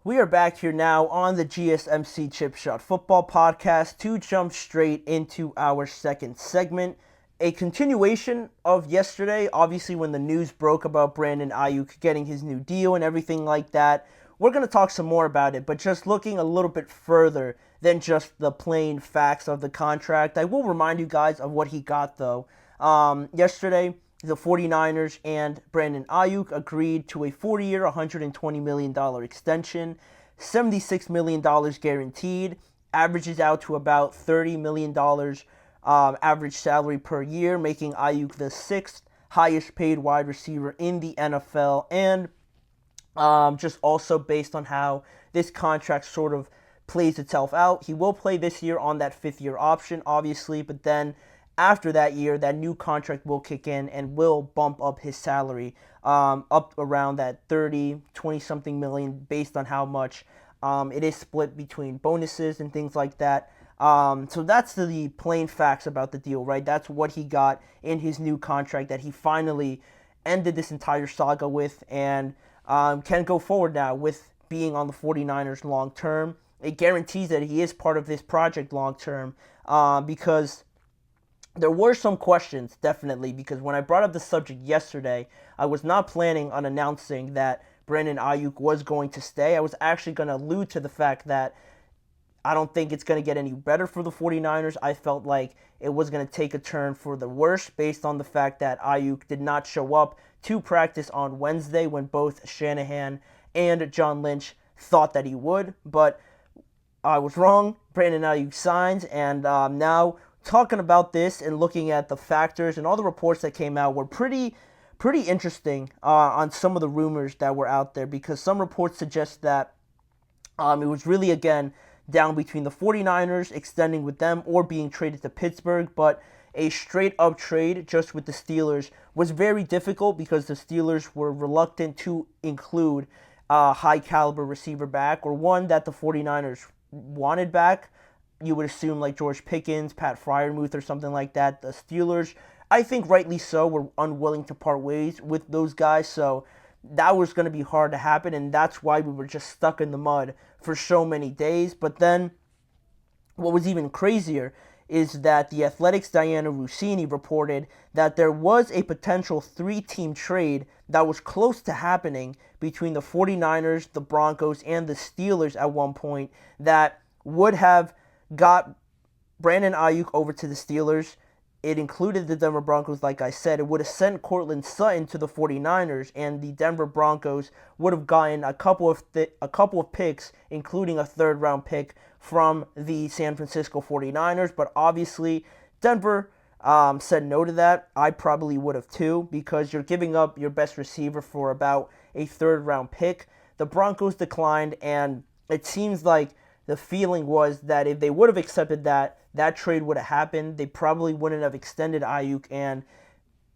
We are back here now on the GSMC Chip Shot Football Podcast to jump straight into our second segment. A continuation of yesterday, obviously, when the news broke about Brandon Aiyuk getting his new deal and everything like that. We're going to talk some more about it, but just looking a little bit further than just the plain facts of the contract. I will remind you guys of what he got, though. Yesterday, the 49ers and Brandon Aiyuk agreed to a 4-year, $120 million extension, $76 million guaranteed, averages out to about $30 million average salary per year, making Aiyuk the sixth highest paid wide receiver in the NFL, and just also based on how this contract sort of plays itself out. He will play this year on that fifth-year option, obviously, but then after that year, that new contract will kick in and will bump up his salary up around that 20-something million based on how much it is split between bonuses and things like that. So that's the plain facts about the deal, right? That's what he got in his new contract that he finally ended this entire saga with and can go forward now with being on the 49ers long term. It guarantees that he is part of this project long term because there were some questions, definitely, because when I brought up the subject yesterday, I was not planning on announcing that Brandon Aiyuk was going to stay. I was actually going to allude to the fact that I don't think it's going to get any better for the 49ers. I felt like it was going to take a turn for the worse based on the fact that Aiyuk did not show up to practice on Wednesday when both Shanahan and John Lynch thought that he would. But I was wrong. Brandon Aiyuk signs, and now talking about this and looking at the factors and all the reports that came out were pretty interesting on some of the rumors that were out there, because some reports suggest that it was really, again, down between the 49ers extending with them or being traded to Pittsburgh, but a straight-up trade just with the Steelers was very difficult because the Steelers were reluctant to include a high-caliber receiver back, or one that the 49ers wanted back. You would assume like George Pickens, Pat Freiermuth, or something like that. The Steelers, I think rightly so, were unwilling to part ways with those guys, so that was going to be hard to happen, and that's why we were just stuck in the mud for so many days. But then what was even crazier is that the Athletic's Diana Russini reported that there was a potential three-team trade that was close to happening between the 49ers, the Broncos, and the Steelers at one point that would have got Brandon Aiyuk over to the Steelers. It included the Denver Broncos, like I said. It would have sent Cortland Sutton to the 49ers, and the Denver Broncos would have gotten a couple of picks, including a third-round pick from the San Francisco 49ers. But obviously, Denver said no to that. I probably would have too, because you're giving up your best receiver for about a third-round pick. The Broncos declined, and it seems like the feeling was that if they would have accepted that, that trade would have happened. They probably wouldn't have extended Aiyuk, and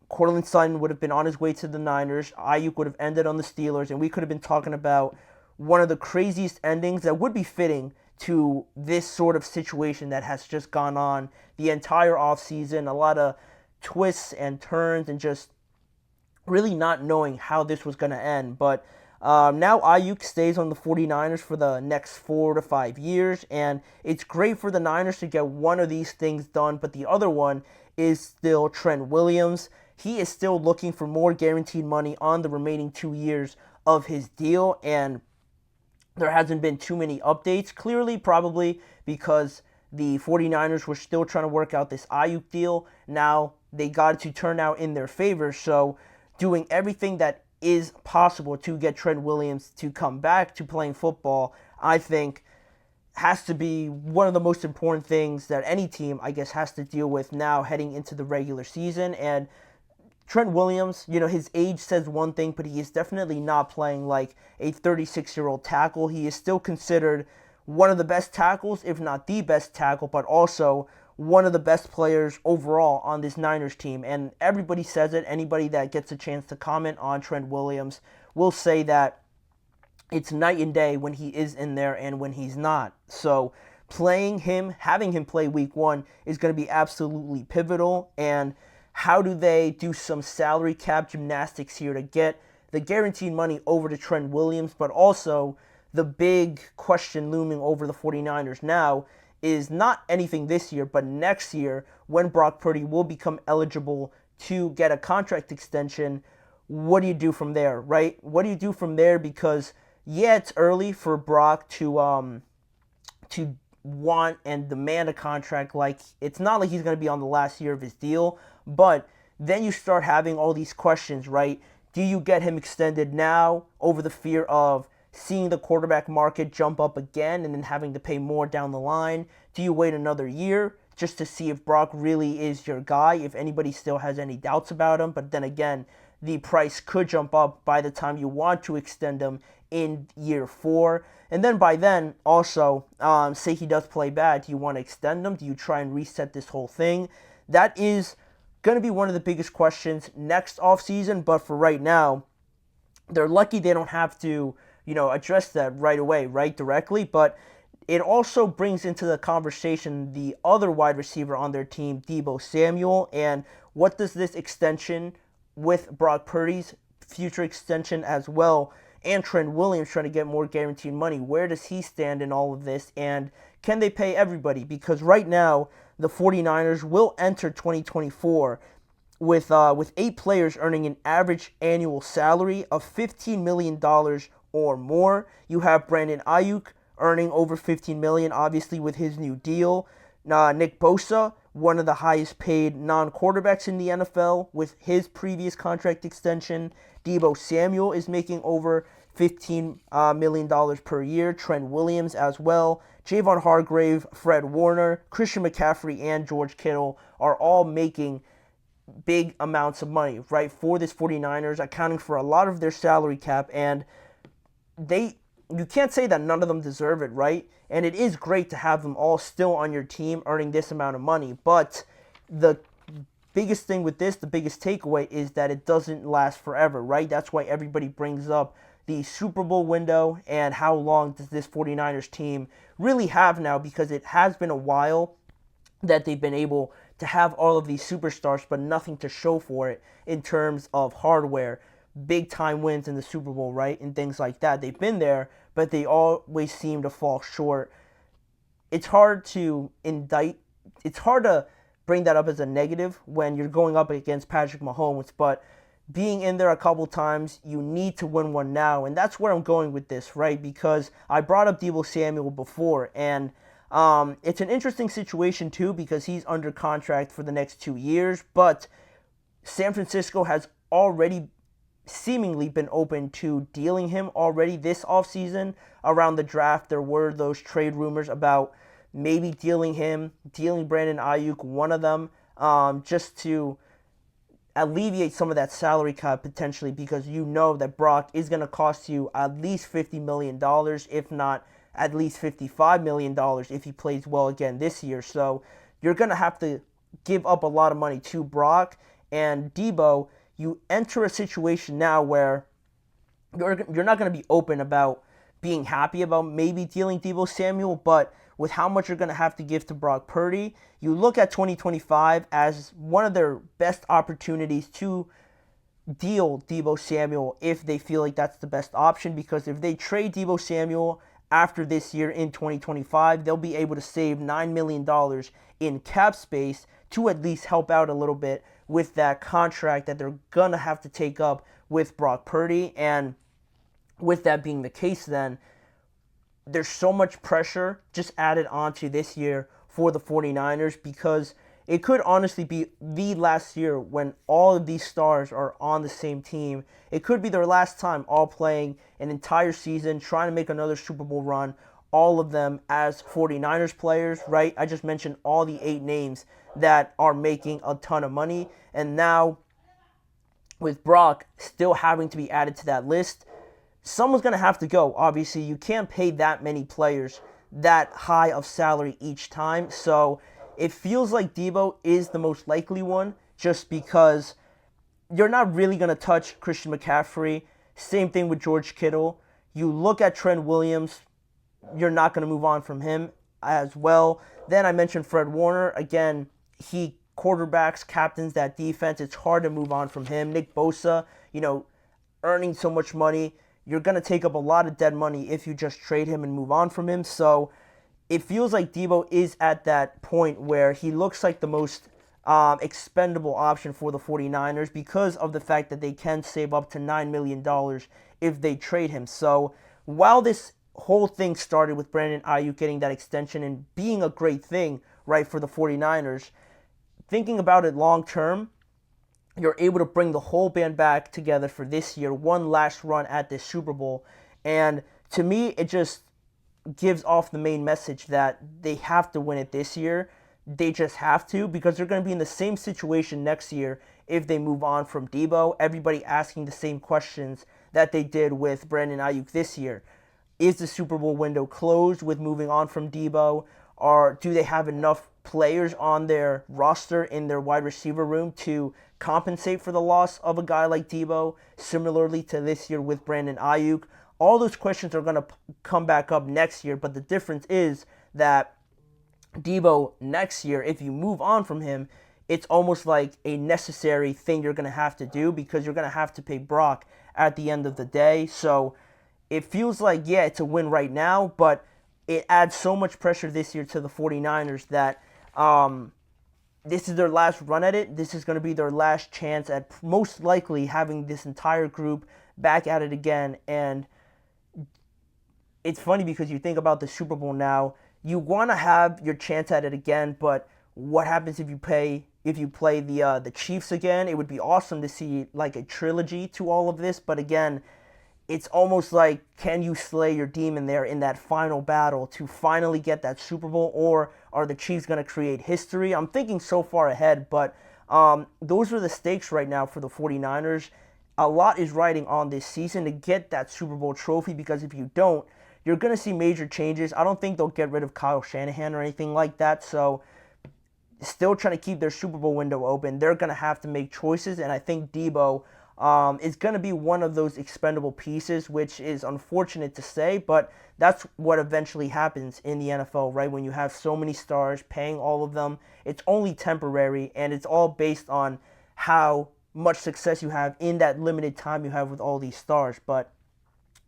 Cortland Sutton would have been on his way to the Niners. Aiyuk would have ended on the Steelers, and we could have been talking about one of the craziest endings that would be fitting to this sort of situation that has just gone on the entire offseason. A lot of twists and turns and just really not knowing how this was going to end. But now Aiyuk stays on the 49ers for the next 4 to 5 years, and it's great for the Niners to get one of these things done, but the other one is still Trent Williams. He is still looking for more guaranteed money on the remaining 2 years of his deal, and there hasn't been too many updates, clearly probably because the 49ers were still trying to work out this Aiyuk deal. Now they got it to turn out in their favor, so doing everything that is possible to get Trent Williams to come back to playing football, I think has to be one of the most important things that any team, I guess, has to deal with now heading into the regular season. And Trent Williams, his age says one thing, but he is definitely not playing like a 36-year-old tackle. He is still considered one of the best tackles, if not the best tackle, but also one of the best players overall on this Niners team. And everybody says it. Anybody that gets a chance to comment on Trent Williams will say that it's night and day when he is in there and when he's not. So playing him, having him play week one is going to be absolutely pivotal. And how do they do some salary cap gymnastics here to get the guaranteed money over to Trent Williams, but also the big question looming over the 49ers now is not anything this year, but next year when Brock Purdy will become eligible to get a contract extension. What do you do from there, right? What do you do from there? Because yeah, it's early for Brock to want and demand a contract. Like, it's not like he's going to be on the last year of his deal, but then you start having all these questions, right? Do you get him extended now over the fear of seeing the quarterback market jump up again and then having to pay more down the line? Do you wait another year just to see if Brock really is your guy, if anybody still has any doubts about him? But then again, the price could jump up by the time you want to extend him in year 4. And then by then, also, say he does play bad, do you want to extend him? Do you try and reset this whole thing? That is going to be one of the biggest questions next offseason. But for right now, they're lucky they don't have to, address that right away, right, directly. But it also brings into the conversation the other wide receiver on their team, Deebo Samuel. And what does this extension with Brock Purdy's future extension as well, and Trent Williams trying to get more guaranteed money, where does he stand in all of this? And can they pay everybody? Because right now, the 49ers will enter 2024 with 8 players earning an average annual salary of $15 million or more. You have Brandon Aiyuk earning over $15 million, obviously, with his new deal. Nick Bosa, one of the highest paid non-quarterbacks in the NFL, with his previous contract extension. Deebo Samuel is making over $15 million per year. Trent Williams as well. Javon Hargrave, Fred Warner, Christian McCaffrey, and George Kittle are all making big amounts of money, right, for this 49ers, accounting for a lot of their salary cap. And you can't say that none of them deserve it, right? And it is great to have them all still on your team earning this amount of money. But the biggest thing with this, the biggest takeaway, is that it doesn't last forever, right? That's why everybody brings up the Super Bowl window and how long does this 49ers team really have now, because it has been a while that they've been able to have all of these superstars but nothing to show for it in terms of hardware, big time wins in the Super Bowl, right, and things like that. They've been there, but they always seem to fall short. It's hard to bring that up as a negative when you're going up against Patrick Mahomes, but being in there a couple times, you need to win one now. And that's where I'm going with this, right? Because I brought up Deebo Samuel before, and it's an interesting situation too, because he's under contract for the next 2 years, but San Francisco has already seemingly been open to dealing him already this offseason. Around the draft, there were those trade rumors about maybe dealing Brandon Aiyuk, one of them, just to alleviate some of that salary cap potentially, because you know that Brock is going to cost you at least $50 million, if not at least $55 million if he plays well again this year. So you're going to have to give up a lot of money to Brock. And Deebo, you enter a situation now where you're not going to be open about being happy about maybe dealing Deebo Samuel, but with how much you're going to have to give to Brock Purdy, you look at 2025 as one of their best opportunities to deal Deebo Samuel if they feel like that's the best option, because if they trade Deebo Samuel after this year in 2025, they'll be able to save $9 million in cap space to at least help out a little bit with that contract that they're going to have to take up with Brock Purdy. And with that being the case, then there's so much pressure just added onto this year for the 49ers, because it could honestly be the last year when all of these stars are on the same team. It could be their last time all playing an entire season, trying to make another Super Bowl run, all of them as 49ers players, right? I just mentioned all the 8 names that are making a ton of money. And now, with Brock still having to be added to that list, someone's going to have to go. Obviously, you can't pay that many players that high of salary each time. So it feels like Deebo is the most likely one, just because you're not really going to touch Christian McCaffrey. Same thing with George Kittle. You look at Trent Williams, you're not going to move on from him as well. Then I mentioned Fred Warner. Again, he quarterbacks, captains that defense. It's hard to move on from him. Nick Bosa, earning so much money. you're going to take up a lot of dead money if you just trade him and move on from him. So it feels like Deebo is at that point where he looks like the most expendable option for the 49ers because of the fact that they can save up to $9 million if they trade him. So while this whole thing started with Brandon Aiyuk getting that extension and being a great thing, right, for the 49ers, thinking about it long term, you're able to bring the whole band back together for this year, one last run at this Super Bowl. And to me, it just gives off the main message that they have to win it this year. They just have to, because they're going to be in the same situation next year if they move on from Deebo. Everybody asking the same questions that they did with Brandon Aiyuk this year. Is the Super Bowl window closed with moving on from Deebo? Or do they have enough players on their roster in their wide receiver room to compensate for the loss of a guy like Deebo, similarly to this year with Brandon Aiyuk? All those questions are going to come back up next year, but the difference is that Deebo next year, if you move on from him, it's almost like a necessary thing you're going to have to do because you're going to have to pay Brock at the end of the day. So it feels like, yeah, it's a win right now, but it adds so much pressure this year to the 49ers that this is their last run at it. This is going to be their last chance at most likely having this entire group back at it again. And it's funny because you think about the Super Bowl now, you want to have your chance at it again, but what happens if you play the Chiefs again? It would be awesome to see like a trilogy to all of this, but again, it's almost like, can you slay your demon there in that final battle to finally get that Super Bowl, or are the Chiefs going to create history? I'm thinking so far ahead, but those are the stakes right now for the 49ers. A lot is riding on this season to get that Super Bowl trophy, because if you don't, you're going to see major changes. I don't think they'll get rid of Kyle Shanahan or anything like that, so still trying to keep their Super Bowl window open. They're going to have to make choices, and I think Deebo is going to be one of those expendable pieces, which is unfortunate to say, but that's what eventually happens in the NFL, right? When you have so many stars, paying all of them, it's only temporary, and it's all based on how much success you have in that limited time you have with all these stars. But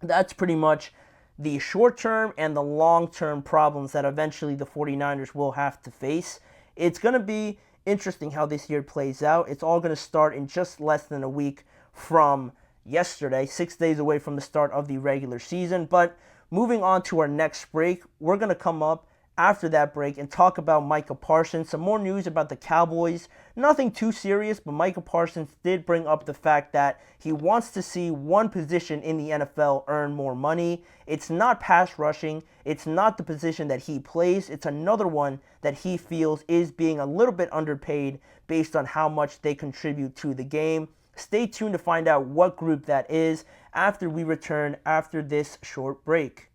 that's pretty much the short-term and the long-term problems that eventually the 49ers will have to face. It's going to be interesting how this year plays out. It's all going to start in just less than a week from yesterday, 6 days away from the start of the regular season. But moving on to our next break, we're going to come up after that break and talk about Micah Parsons. Some more news about the Cowboys. Nothing too serious, but Micah Parsons did bring up the fact that he wants to see one position in the NFL earn more money. It's not pass rushing. It's not the position that he plays. It's another one that he feels is being a little bit underpaid based on how much they contribute to the game. Stay tuned to find out what group that is after we return after this short break.